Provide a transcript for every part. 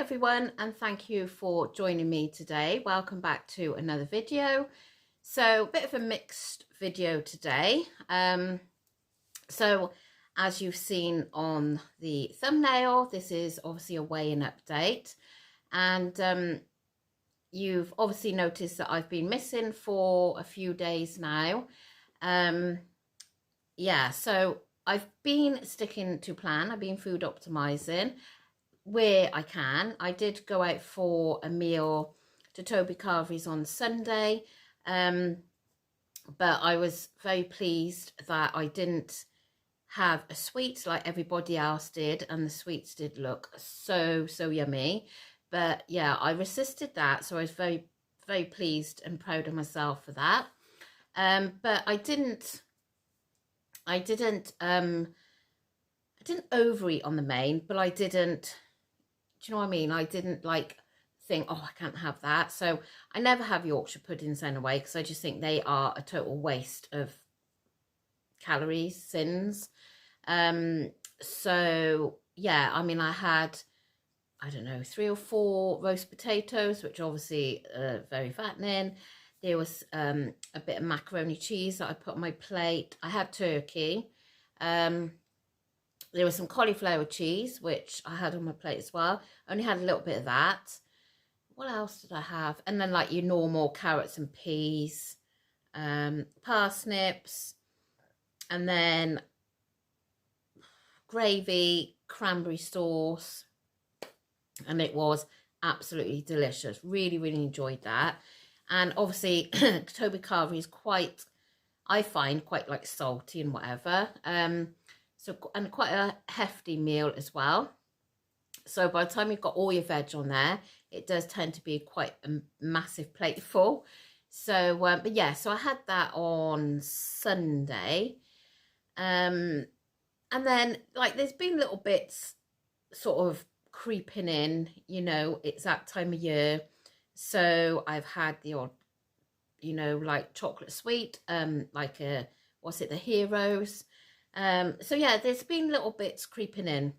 everyone, and thank you for joining me today. Welcome back to another video. So a bit of a mixed video today. So as you've seen on the thumbnail, this is obviously a weigh-in update, and you've obviously noticed that I've been missing for a few days now. Yeah, so I've been sticking to plan. I've been food optimizing where I can. I did go out for a meal to Toby Carvery's on Sunday, but I was very pleased that I didn't have a sweet like everybody else did, and the sweets did look so yummy. But yeah, I resisted that, so I was very pleased and proud of myself for that. But I didn't overeat on the main, but I didn't, do you know what I mean? I didn't like think, oh, I can't have that. So I never have Yorkshire puddings anyway, because I just think they are a total waste of calories, sins. So yeah, I mean, I had, I don't know, 3 or 4 roast potatoes, which obviously very fattening. There was a bit of macaroni cheese that I put on my plate. I had turkey. There was some cauliflower cheese, which I had on my plate as well. I only had a little bit of that. What else did I have? And then like your normal carrots and peas, parsnips, and then gravy, cranberry sauce. And it was absolutely delicious. Really enjoyed that. And obviously, Toby Carvery is quite, I find, quite like salty and whatever. So, and quite a hefty meal as well. So by the time you've got all your veg on there, it does tend to be quite a massive plate full. So, but yeah, so I had that on Sunday. And then like there's been little bits sort of creeping in, you know, it's that time of year. So I've had the odd, you know, like chocolate sweet, like a, what's it, the Heroes. So yeah, there's been little bits creeping in,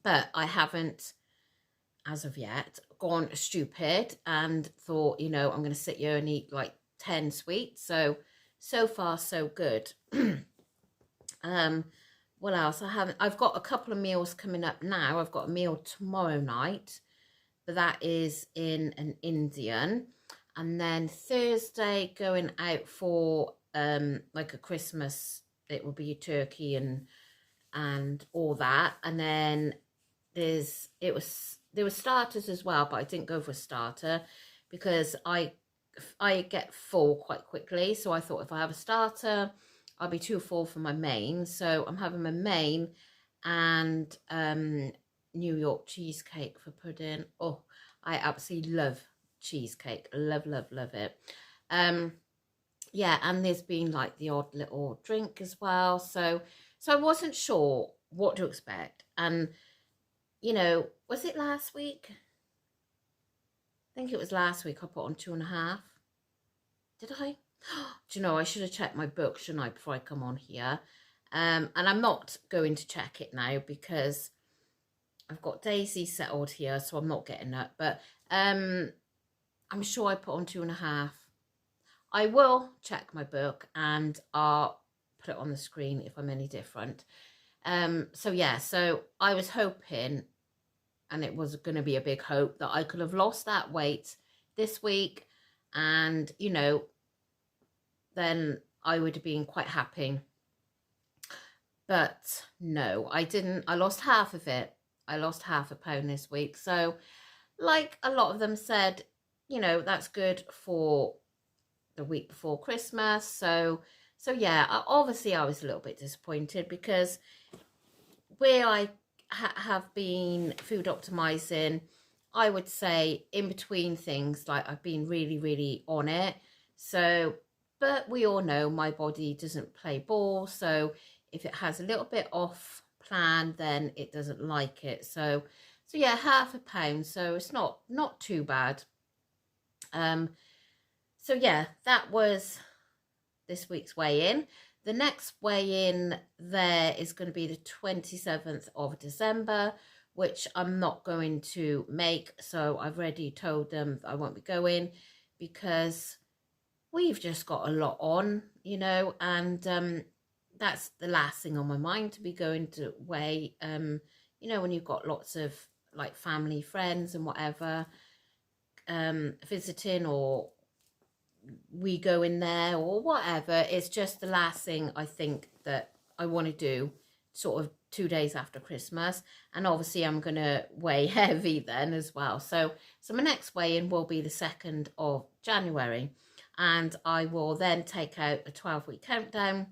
but I haven't, as of yet, gone stupid and thought, you know, I'm going to sit here and eat like 10 sweets. So far, so good. What else? I've got a couple of meals coming up now. I've got a meal tomorrow night, but that is in an Indian. And then Thursday, going out for like a Christmas, it will be turkey and all that. And then there were starters as well, but I didn't go for a starter because I get full quite quickly. So I thought if I have a starter, I'll be too full for my main. So I'm having my main and New York cheesecake for pudding. Oh, I absolutely love cheesecake. Love it. Yeah, and there's been like the odd little drink as well. So I wasn't sure what to expect. And, you know, was it last week? I think it was last week I put on 2.5. Did I? Do you know, I should have checked my book, shouldn't I, before I come on here? And I'm not going to check it now because I've got Daisy settled here, so I'm not getting that. But I'm sure I put on 2.5. I will check my book and I'll put it on the screen if I'm any different. So yeah, so I was hoping, and it was going to be a big hope, that I could have lost that weight this week, and, you know, then I would have been quite happy. But no, I didn't. I lost half of it. I lost half a pound this week. So like a lot of them said, you know, that's good for the week before Christmas. So yeah, obviously I was a little bit disappointed because where I have been food optimizing, I would say in between things, like I've been really on it. So, but we all know my body doesn't play ball. So if it has a little bit off plan, then it doesn't like it. So yeah, half a pound. So it's not too bad. So yeah, that was this week's weigh-in. The next weigh-in there is going to be the 27th of December, which I'm not going to make. So I've already told them that I won't be going because we've just got a lot on, you know, and that's the last thing on my mind, to be going to away, you know, when you've got lots of like family, friends and whatever, visiting, or we go in there or whatever. It's just the last thing I think that I want to do sort of 2 days after Christmas. And obviously I'm going to weigh heavy then as well. So my next weigh-in will be the 2nd of January. And I will then take out a 12-week countdown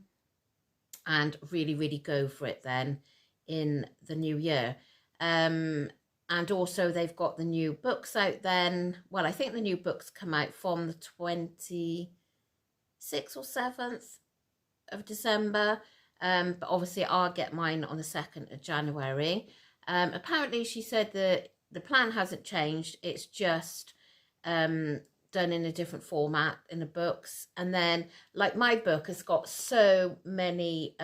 and really, really go for it then in the new year. And also they've got the new books out then. Well, I think the new books come out from the 26th or 7th of December. But obviously I'll get mine on the 2nd of January. Apparently she said that the plan hasn't changed. It's just done in a different format in the books. And then like my book has got so many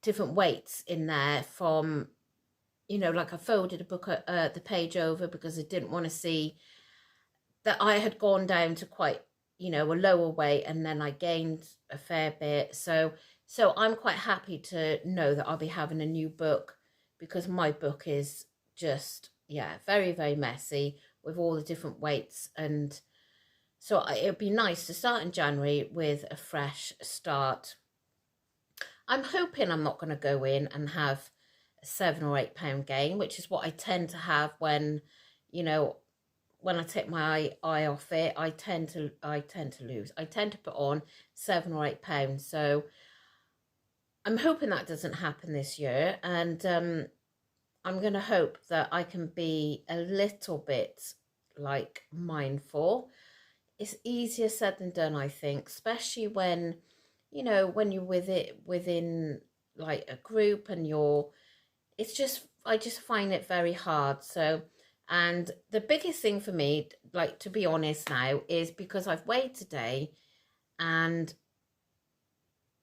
different weights in there, from, you know, like I folded a book, the page over, because I didn't want to see that I had gone down to quite, you know, a lower weight, and then I gained a fair bit. So I'm quite happy to know that I'll be having a new book, because my book is just, yeah, very, very messy with all the different weights. And so it'd be nice to start in January with a fresh start. I'm hoping I'm not going to go in and have a 7 or 8 pound gain, which is what I tend to have when, you know, when I take my eye off it. I tend to lose. I tend to put on 7 or 8 pounds. So I'm hoping that doesn't happen this year. And I'm going to hope that I can be a little bit like mindful. It's easier said than done, I think, especially when, you know, when you're with it within like a group, and I just find it very hard. So, and the biggest thing for me, like, to be honest now, is because I've weighed today, and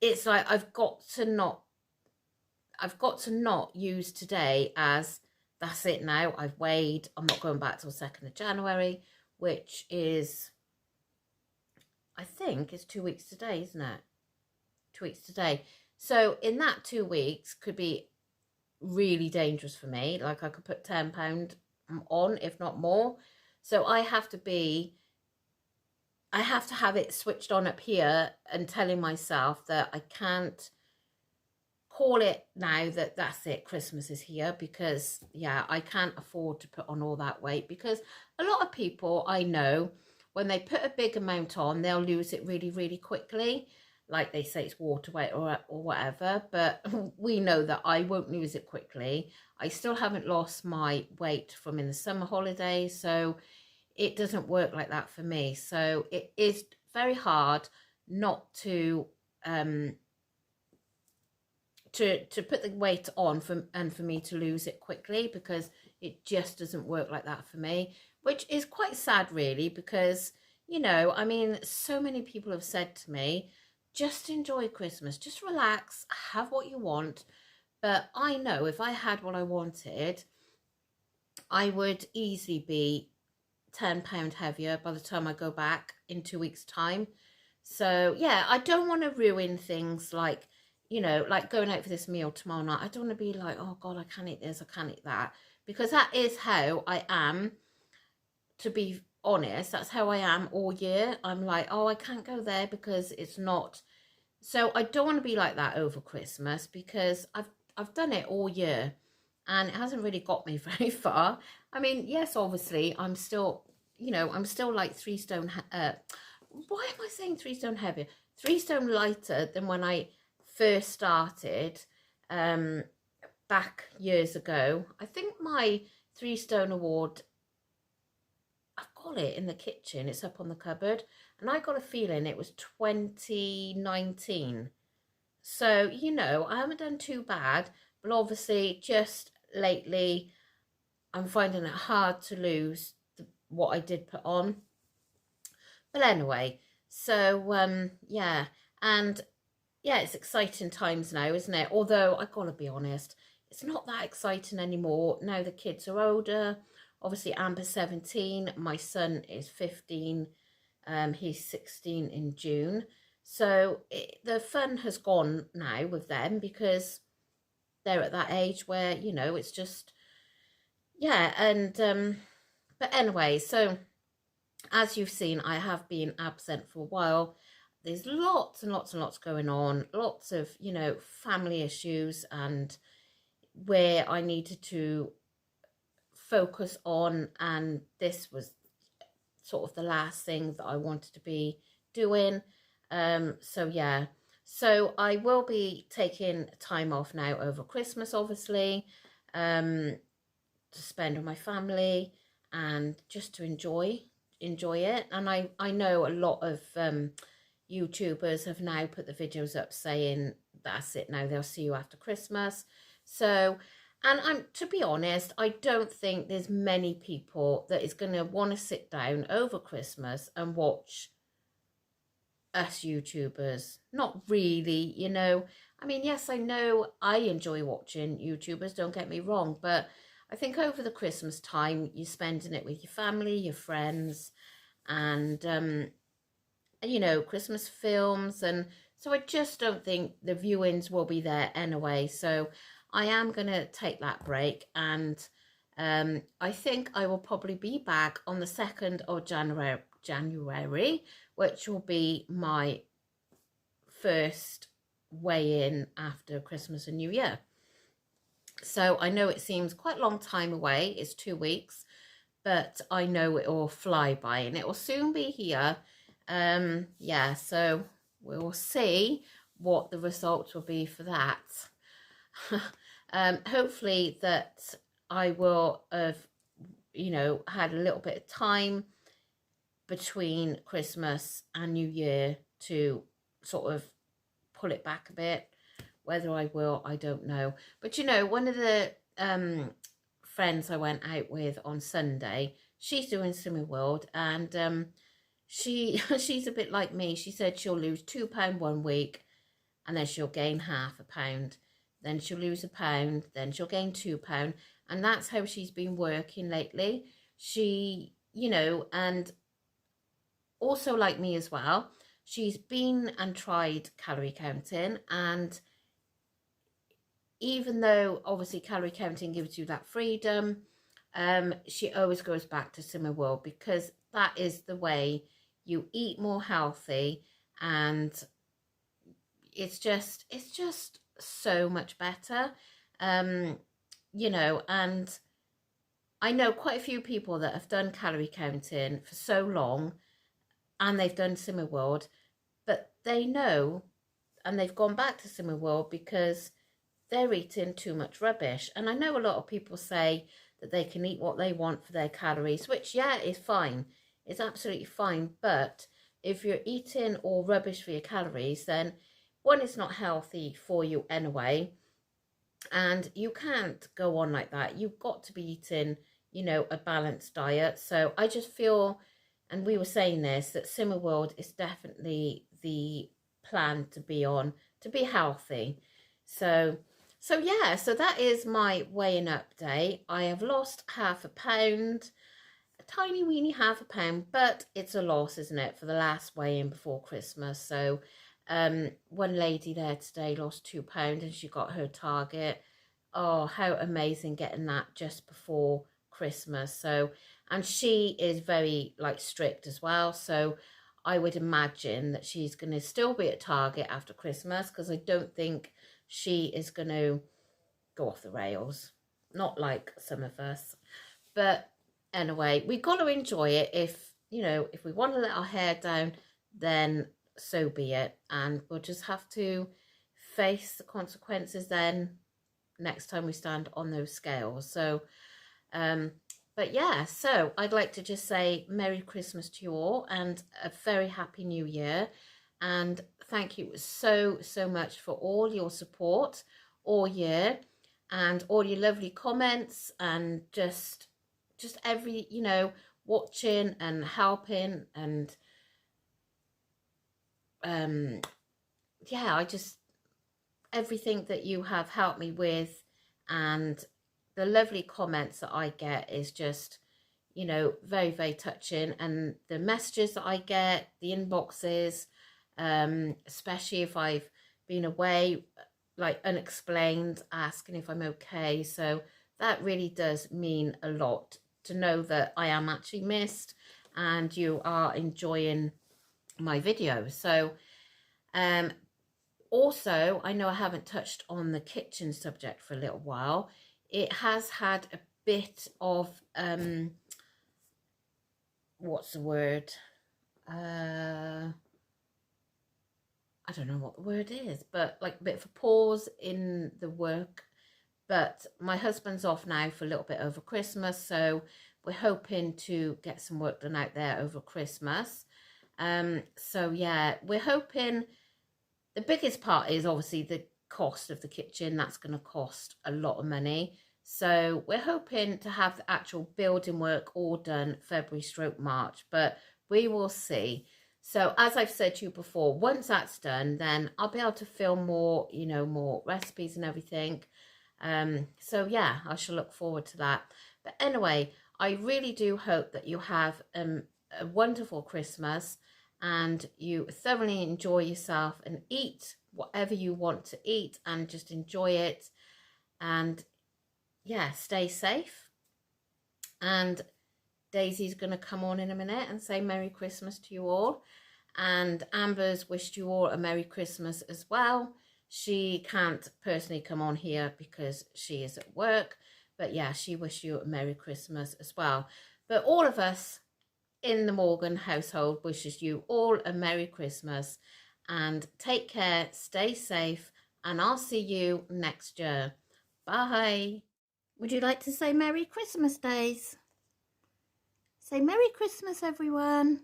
it's like I've got to not use today as that's it now. I've weighed. I'm not going back till 2nd of January, which is, I think, it's 2 weeks today, isn't it? 2 weeks today. So in that 2 weeks could be really dangerous for me. Like I could put 10 pound on, if not more. So I have to have it switched on up here and telling myself that I can't call it now that that's it, Christmas is here, because yeah, I can't afford to put on all that weight. Because a lot of people I know, when they put a big amount on, they'll lose it really, really quickly. Like they say it's water weight or whatever, but we know that I won't lose it quickly. I still haven't lost my weight from in the summer holidays, so it doesn't work like that for me. So it is very hard not to put the weight on and for me to lose it quickly, because it just doesn't work like that for me, which is quite sad really, because, you know, I mean, so many people have said to me, just enjoy Christmas, just relax, have what you want. But I know if I had what I wanted, I would easily be 10 pound heavier by the time I go back in 2 weeks time. So yeah, I don't want to ruin things like, you know, like going out for this meal tomorrow night. I don't want to be like, oh God, I can't eat this, I can't eat that. Because that is how I am, to be honest. That's how I am all year. I'm like, oh, I can't go there because it's not. So I don't want to be like that over Christmas, because I've done it all year and it hasn't really got me very far. I mean, yes, obviously, I'm still, you know, I'm still like 3 stone, why am I saying 3 stone heavier? 3 stone lighter than when I first started back years ago. I think my 3 stone award, I've got it in the kitchen, it's up on the cupboard, and I got a feeling it was 2019. So, you know, I haven't done too bad, but obviously just lately I'm finding it hard to lose what I did put on. But anyway, so yeah, and yeah, it's exciting times now, isn't it? Although I gotta be honest, it's not that exciting anymore. Now the kids are older. Obviously, Amber's 17. My son is 15. He's 16 in June. So the fun has gone now with them because they're at that age where, you know, it's just, yeah. And, but anyway, so as you've seen, I have been absent for a while. There's lots and lots and lots going on, lots of, you know, family issues, and where I needed to focus on, and this was sort of the last thing that I wanted to be doing. So yeah, so I will be taking time off now over Christmas, obviously, to spend with my family and just to enjoy it. And I know a lot of YouTubers have now put the videos up saying that's it now, they'll see you after Christmas. So, and I'm, to be honest, I don't think there's many people that is going to want to sit down over Christmas and watch us YouTubers. Not really, you know. I mean, yes, I know I enjoy watching YouTubers, don't get me wrong, but I think over the Christmas time, you're spending it with your family, your friends, and you know, Christmas films. And so I just don't think the viewings will be there anyway. So I am going to take that break, and I think I will probably be back on the 2nd of January, which will be my first weigh in after Christmas and New Year. So I know it seems quite a long time away, it's 2 weeks, but I know it will fly by and it will soon be here. Yeah, so we'll see what the results will be for that. Hopefully that I will have, you know, had a little bit of time between Christmas and New Year to sort of pull it back a bit. Whether I will, I don't know. But you know, one of the friends I went out with on Sunday, she's doing Swimming World, and she's a bit like me. She said she'll lose £2 one week, and then she'll gain £0.5. Then she'll lose £1, then she'll gain £2, and that's how she's been working lately. She, you know, and also like me as well, she's been and tried calorie counting, and even though obviously calorie counting gives you that freedom, she always goes back to Summer World because that is the way you eat more healthy, and it's just so much better. You know, and I know quite a few people that have done calorie counting for so long, and they've done Summer World, but they know, and they've gone back to Summer World because they're eating too much rubbish. And I know a lot of people say that they can eat what they want for their calories, which, yeah, is fine. It's absolutely fine. But if you're eating all rubbish for your calories, then one, it's not healthy for you anyway. And you can't go on like that. You've got to be eating, you know, a balanced diet. So I just feel, and we were saying this, that Summer World is definitely the plan to be on, to be healthy. So yeah, so that is my weighing update. I have lost £0.5, a tiny weeny £0.5, but it's a loss, isn't it, for the last weigh-in before Christmas. So one lady there today lost £2 and she got her target. Oh, how amazing getting that just before Christmas. So, and she is very like strict as well. So I would imagine that she's going to still be at Target after Christmas, because I don't think she is going to go off the rails. Not like some of us. But anyway, we got to enjoy it. If, you know, if we want to let our hair down, then so be it. And we'll just have to face the consequences then next time we stand on those scales. So, but yeah, so I'd like to just say Merry Christmas to you all and a very Happy New Year. And thank you so much for all your support all year and all your lovely comments and just every, you know, watching and helping, and yeah, I just, everything that you have helped me with and the lovely comments that I get is just, you know, very, very touching. And the messages that I get, the inboxes, especially if I've been away, like unexplained, asking if I'm okay. So that really does mean a lot to know that I am actually missed and you are enjoying my videos. So also, I know I haven't touched on the kitchen subject for a little while. It has had a bit of what's the word? I don't know what the word is, but like a bit of a pause in the work. But my husband's off now for a little bit over Christmas, so we're hoping to get some work done out there over Christmas. So yeah, we're hoping. The biggest part is obviously the cost of the kitchen. That's going to cost a lot of money. So we're hoping to have the actual building work all done February/March, but we will see. So as I've said to you before, once that's done, then I'll be able to film more, you know, more recipes and everything. So yeah, I shall look forward to that. But anyway, I really do hope that you have a wonderful Christmas and you thoroughly enjoy yourself and eat whatever you want to eat and just enjoy it. And yeah, stay safe. And Daisy's going to come on in a minute and say Merry Christmas to you all. And Amber's wished you all a Merry Christmas as well. She can't personally come on here because she is at work. But yeah, she wished you a Merry Christmas as well. But all of us in the Morgan household wishes you all a Merry Christmas. And take care, stay safe, and I'll see you next year. Bye. Would you like to say Merry Christmas, Days? Say Merry Christmas, everyone.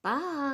Bye.